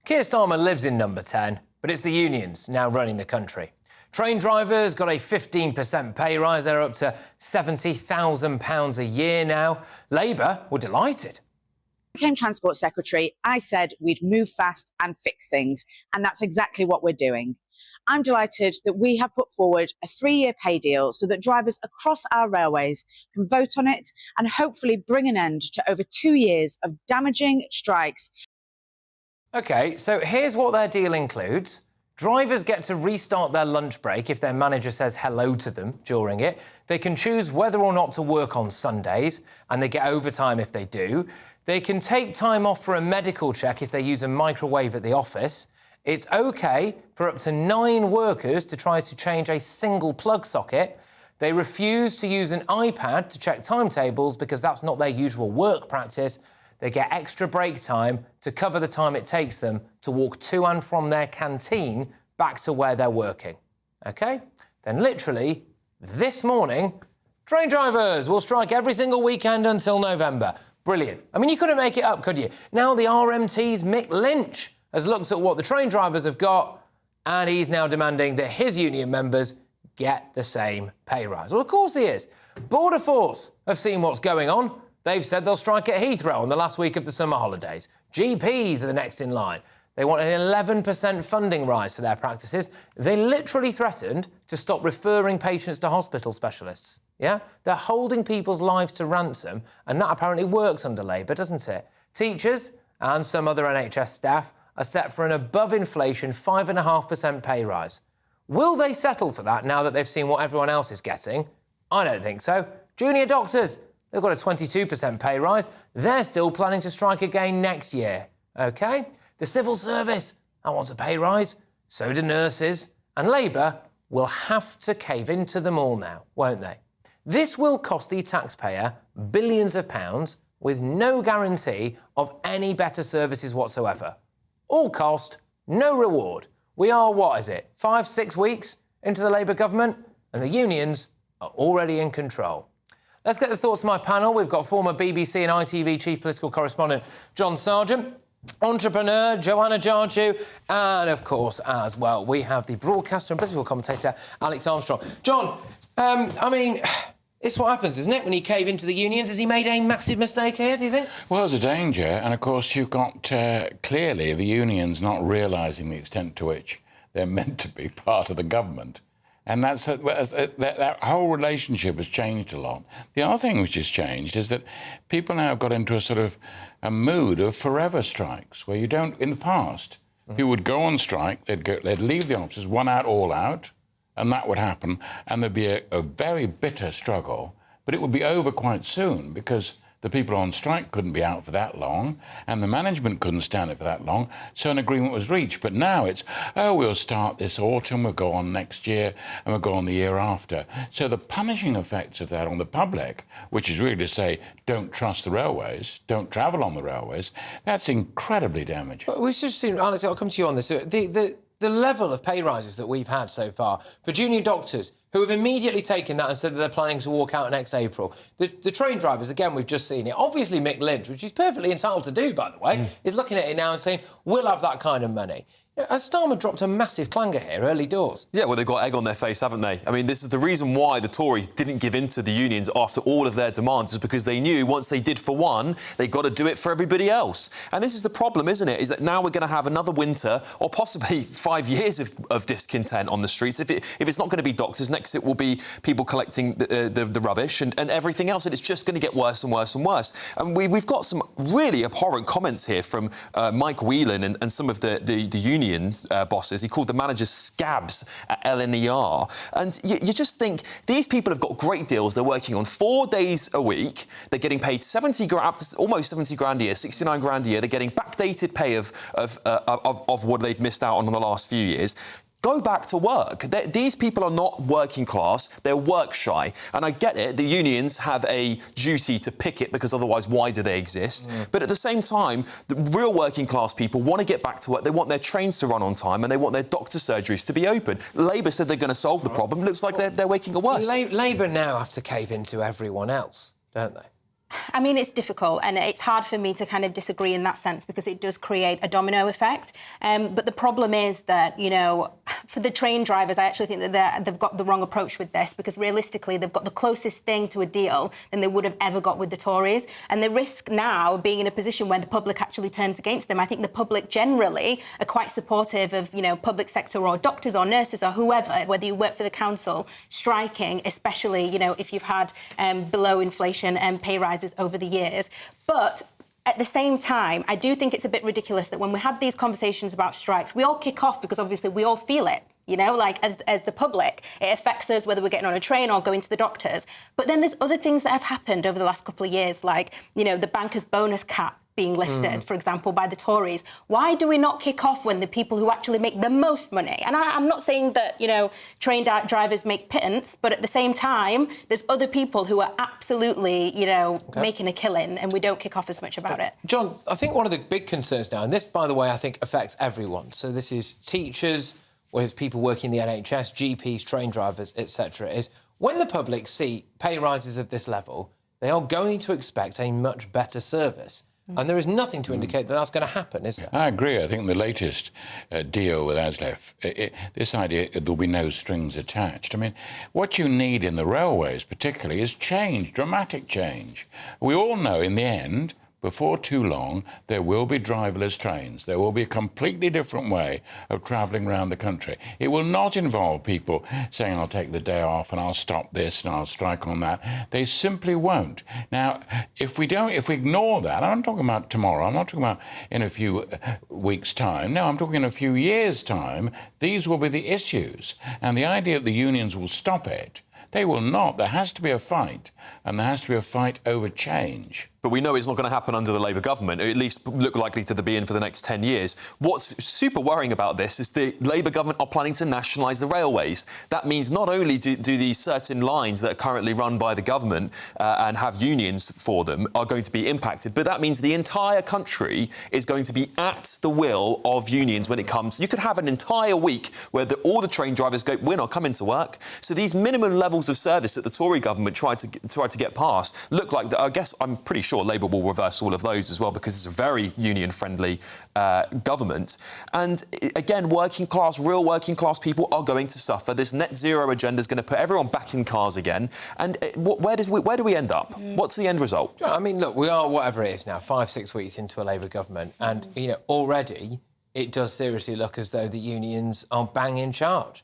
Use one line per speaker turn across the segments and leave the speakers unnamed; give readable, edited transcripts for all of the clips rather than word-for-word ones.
Keir Starmer lives in number 10, but it's the unions now running the country. Train drivers got a 15% pay rise. They're up to £70,000 a year now. Labour were delighted.
I became Transport Secretary, I said we'd move fast and fix things, and that's exactly what we're doing. I'm delighted that we have put forward a 3-year pay deal so that drivers across our railways can vote on it and hopefully bring an end to over 2 years of damaging strikes.
OK, so here's what their deal includes. Drivers get to restart their lunch break if their manager says hello to them during it. They can choose whether or not to work on Sundays, and they get overtime if they do. They can take time off for a medical check if they use a microwave at the office. It's OK for up to 9 workers to try to change a single plug socket. They refuse to use an iPad to check timetables because that's not their usual work practice. They get extra break time to cover the time it takes them to walk to and from their canteen back to where they're working. OK? Then literally, this morning, train drivers will strike every single weekend until November. Brilliant. I mean, you couldn't make it up, could you? Now the RMT's Mick Lynch has looked at what the train drivers have got, and he's now demanding that his union members get the same pay rise. Well, of course he is. Border Force have seen what's going on. They've said they'll strike at Heathrow on the last week of the summer holidays. GPs are the next in line. They want an 11% funding rise for their practices. They literally threatened to stop referring patients to hospital specialists. Yeah? They're holding people's lives to ransom, and that apparently works under Labour, doesn't it? Teachers and some other NHS staff are set for an above-inflation 5.5% pay rise. Will they settle for that now that they've seen what everyone else is getting? I don't think so. Junior doctors, they've got a 22% pay rise. They're still planning to strike again next year. OK? The civil service, that wants a pay rise. So do nurses. And Labour will have to cave into them all now, won't they? This will cost the taxpayer billions of pounds with no guarantee of any better services whatsoever. All cost, no reward. We are, 5-6 weeks into the Labour government, and the unions are already in control. Let's get the thoughts of my panel. We've got former BBC and ITV chief political correspondent John Sargent, entrepreneur Joanna Jarju, and, of course, as well, we have the broadcaster and political commentator Alex Armstrong. John, I mean, it's what happens, isn't it, when you cave into the unions? Has he made a massive mistake here, do you think?
Well, there's a danger, and, of course, you've got, clearly, the unions not realising the extent to which they're meant to be part of the government. And that whole relationship has changed a lot. The other thing which has changed is that people now have got into a sort of a mood of forever strikes, where you don't... In the past, people would go on strike, they'd leave the offices, one out, all out, and that would happen, and there'd be a very bitter struggle, but it would be over quite soon because the people on strike couldn't be out for that long, and the management couldn't stand it for that long, so an agreement was reached. But now it's, we'll start this autumn, we'll go on next year, and we'll go on the year after. So the punishing effects of that on the public, which is really to say, don't trust the railways, don't travel on the railways, that's incredibly damaging.
But we've just seen, Alex, I'll come to you on this. The level of pay rises that we've had so far for junior doctors who have immediately taken that and said that they're planning to walk out next April. The train drivers, again, we've just seen it. Obviously, Mick Lynch, which he's perfectly entitled to do, by the way, is looking at it now and saying, we'll have that kind of money. Has Starmer dropped a massive clanger here, early doors?
Yeah, well, they've got egg on their face, haven't they? I mean, this is the reason why the Tories didn't give in to the unions after all of their demands, is because they knew once they did for one, they've got to do it for everybody else. And this is the problem, isn't it? Is that now we're going to have another winter or possibly 5 years of discontent on the streets. If it's not going to be doctors, next it will be people collecting the rubbish and everything else. And it's just going to get worse and worse and worse. And we've got some really abhorrent comments here from Mike Whelan and some of the union bosses. He called the managers scabs at LNER. And you just think, these people have got great deals. They're working on 4 days a week. They're getting paid 70 grand, up to almost 70 grand a year, 69 grand a year. They're getting backdated pay of what they've missed out on in the last few years. Go back to work. These people are not working class, they're work shy. And I get it, the unions have a duty to picket because otherwise why do they exist? But at the same time, the real working class people want to get back to work, they want their trains to run on time and they want their doctor surgeries to be open. Labour said they're going to solve the problem, looks like they're making it worse.
Labour now have to cave into everyone else, don't they?
I mean, it's difficult, and it's hard for me to kind of disagree in that sense because it does create a domino effect. But the problem is that, you know, for the train drivers, I actually think that they've got the wrong approach with this because realistically, they've got the closest thing to a deal than they would have ever got with the Tories. And they risk now being in a position where the public actually turns against them. I think the public generally are quite supportive of, you know, public sector or doctors or nurses or whoever, whether you work for the council, striking, especially, you know, if you've had below inflation pay rises over the years. But at the same time, I do think it's a bit ridiculous that when we have these conversations about strikes, we all kick off because obviously we all feel it. You know, like as the public, it affects us whether we're getting on a train or going to the doctors. But then there's other things that have happened over the last couple of years, like, you know, the banker's bonus cap being lifted, for example, by the Tories. Why do we not kick off when the people who actually make the most money? And I'm not saying that, you know, train drivers make pittance, but at the same time, there's other people who are absolutely, you know, making a killing, and we don't kick off as much about it.
John, I think one of the big concerns now, and this, by the way, I think affects everyone. So this is teachers, whether it's people working in the NHS, GPs, train drivers, etc., is when the public see pay rises of this level, they are going to expect a much better service. And there is nothing to indicate that that's going to happen, is there?
I agree. I think the latest deal with ASLEF, this idea there'll be no strings attached. I mean, what you need in the railways particularly is change, dramatic change. We all know in the end, before too long, there will be driverless trains. There will be a completely different way of travelling around the country. It will not involve people saying, I'll take the day off and I'll stop this and I'll strike on that. They simply won't. Now, if we ignore that, I'm not talking about tomorrow, I'm not talking about in a few weeks' time. No, I'm talking in a few years' time. These will be the issues. And the idea that the unions will stop it, they will not. There has to be a fight, and there has to be a fight over change.
But we know it's not going to happen under the Labour government, or at least look likely to be in for the next 10 years. What's super worrying about this is the Labour government are planning to nationalise the railways. That means not only do these certain lines that are currently run by the government and have unions for them are going to be impacted, but that means the entire country is going to be at the will of unions when it comes. You could have an entire week where all the train drivers go, we're not coming to work. So these minimum levels of service that the Tory government tried to get passed look like, I guess I'm pretty sure Labour will reverse all of those as well because it's a very union-friendly government. And again, real working class people are going to suffer. This net zero agenda is going to put everyone back in cars again. And where do we end up? What's the end result?
I mean, look, we are, whatever it is now, 5-6 weeks into a Labour government. And, you know, already it does seriously look as though the unions are bang in charge.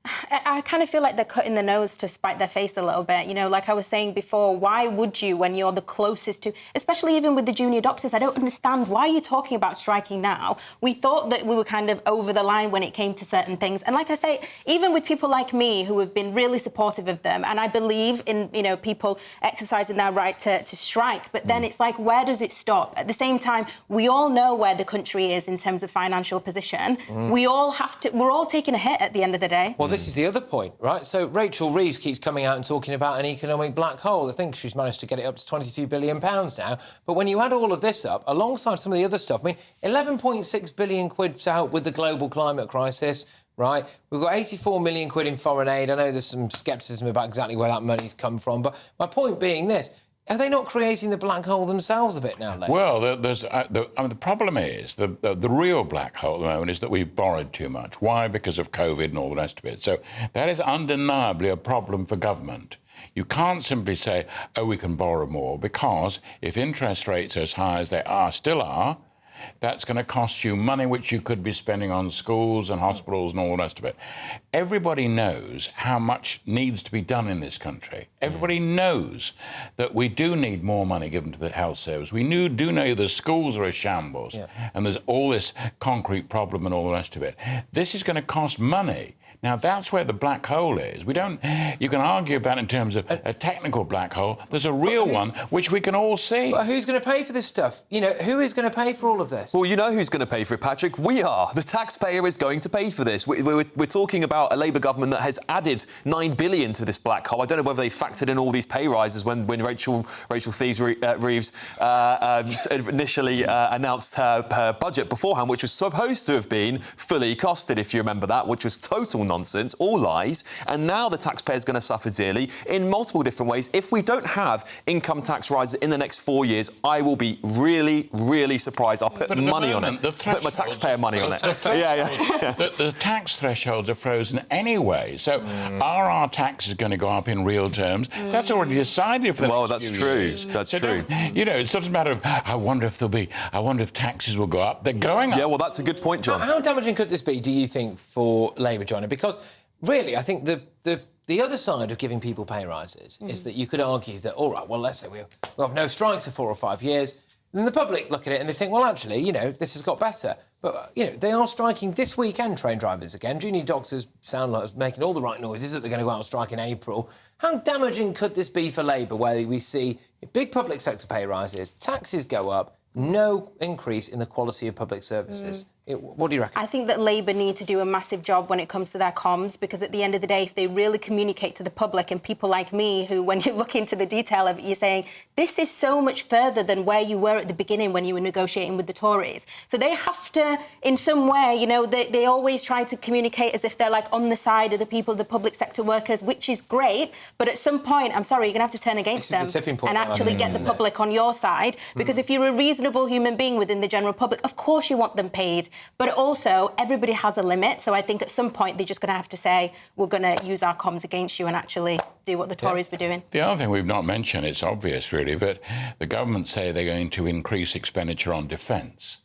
I kind of feel like they're cutting their nose to spite their face a little bit. You know, like I was saying before, why would you when you're the closest to, especially even with the junior doctors, I don't understand why you're talking about striking now. We thought that we were kind of over the line when it came to certain things. And like I say, even with people like me who have been really supportive of them, and I believe in, you know, people exercising their right to strike, but then it's like, where does it stop? At the same time, we all know where the country is in terms of financial position. We're all taking a hit at the end of the day.
Well, this is the other point, right? So Rachel Reeves keeps coming out and talking about an economic black hole. I think she's managed to get it up to £22 billion now. But when you add all of this up, alongside some of the other stuff, I mean, 11.6 billion quid's out with the global climate crisis, right? We've got 84 million quid in foreign aid. I know there's some scepticism about exactly where that money's come from. But my point being this, are they not creating the black hole themselves a bit now, Lee?
Well, the problem is, the real black hole at the moment is that we've borrowed too much. Why? Because of COVID and all the rest of it. So that is undeniably a problem for government. You can't simply say, oh, we can borrow more, because if interest rates are as high as they still are, that's going to cost you money which you could be spending on schools and hospitals and all the rest of it. Everybody knows how much needs to be done in this country. Everybody knows that we do need more money given to the health service. We do know the schools are a shambles, and there's all this concrete problem and all the rest of it. This is going to cost money. Now, that's where the black hole is. You can argue about it in terms of a technical black hole. There's a real one, which we can all see.
But who's going to pay for this stuff? You know, who is going to pay for all of this?
Well, you know who's going to pay for it, Patrick. We are. The taxpayer is going to pay for this. We're talking about a Labour government that has added $9 billion to this black hole. I don't know whether they factored in all these pay rises when Rachel Reeves initially announced her budget beforehand, which was supposed to have been fully costed, if you remember that, which was total all nonsense, all lies, and now the taxpayer's going to suffer dearly in multiple different ways. If we don't have income tax rises in the next 4 years, I will be really, really surprised. I'll put money on it. Put my taxpayer money on it.
The tax thresholds are frozen anyway, so are our taxes going to go up in real terms? That's already decided for the
Well,
next
that's
few
true.
years.
That's
So
true.
You know, it's not a matter of, I wonder if taxes will go up. They're going up.
Yeah, well, that's a good point, John.
How damaging could this be, do you think, for Labour, John? Because really, I think the other side of giving people pay rises is that you could argue that, all right, well, let's say we'll have no strikes for 4 or 5 years. Then the public look at it and they think, well, actually, you know, this has got better. But, you know, they are striking this weekend, train drivers again. Junior doctors sound like making all the right noises that they're going to go out and strike in April. How damaging could this be for Labour, where we see big public sector pay rises, taxes go up, no increase in the quality of public services? What do you reckon?
I think that Labour need to do a massive job when it comes to their comms, because at the end of the day, if they really communicate to the public, and people like me, who, when you look into the detail of it, you're saying, this is so much further than where you were at the beginning when you were negotiating with the Tories. So they have to, in some way, you know, they always try to communicate as if they're, like, on the side of the people, the public sector workers, which is great, but at some point, I'm sorry, you're going to have to turn against them and actually get the public on your side, because if you're a reasonable human being within the general public, of course you want them paid. But also, everybody has a limit, so I think at some point they're just going to have to say, we're going to use our comms against you and actually do what the Tories were doing.
The other thing we've not mentioned, it's obvious really, but the government say they're going to increase expenditure on defence.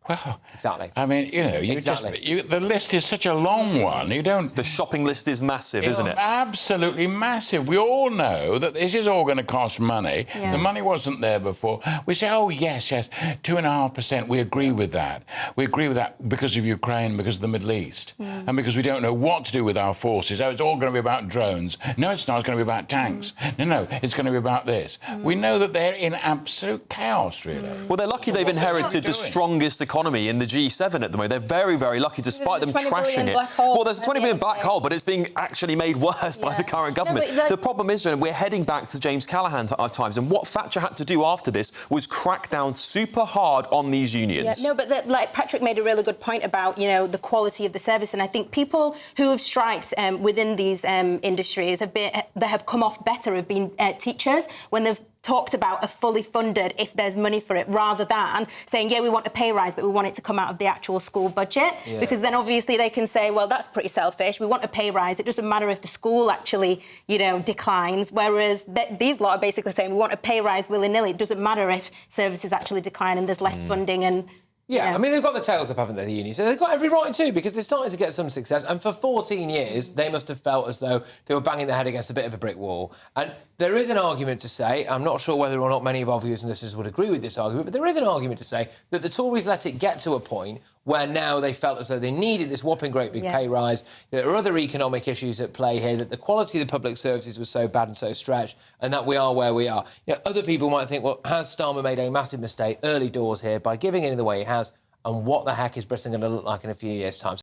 Well,
exactly.
I mean, you know, the list is such a long one. You don't.
The shopping list is massive, isn't it?
Absolutely massive. We all know that this is all going to cost money.
Yeah.
The money wasn't there before. We say, oh yes, 2.5%. We agree with that. We agree with that because of Ukraine, because of the Middle East, and because we don't know what to do with our forces. Oh, it's all going to be about drones. No, it's not. It's going to be about tanks. No, it's going to be about this. We know that they're in absolute chaos, really.
Well, they're lucky they've inherited the strongest economy in the G7 at the moment. They're very, very lucky, despite them trashing it. Well, there's a 20 billion black hole, but it's being actually made worse by the current government. The problem is, we're heading back to James Callaghan times, and what Thatcher had to do after this was crack down super hard on these unions.
Yeah, no, but like Patrick made a really good point about, you know, the quality of the service, and I think people who have striked within these industries have come off better, have been teachers, when they've talked about a fully funded, if there's money for it, rather than saying, yeah, we want a pay rise, but we want it to come out of the actual school budget. Yeah. Because then obviously they can say, well, that's pretty selfish. We want a pay rise. It doesn't matter if the school actually, you know, declines. Whereas these lot are basically saying, we want a pay rise willy-nilly. It doesn't matter if services actually decline and there's less funding and...
Yeah, I mean, they've got the tails up, haven't they, the unions? So they've got every right to, because they're starting to get some success. And for 14 years, they must have felt as though they were banging their head against a bit of a brick wall. And there is an argument to say, I'm not sure whether or not many of our viewers and listeners would agree with this argument, but there is an argument to say that the Tories let it get to a point where now they felt as though they needed this whopping great big pay rise. There are other economic issues at play here, that the quality of the public services was so bad and so stretched, and that we are where we are. You know, other people might think, well, has Starmer made a massive mistake early doors here by giving in the way he has? And what the heck is Britain going to look like in a few years' time?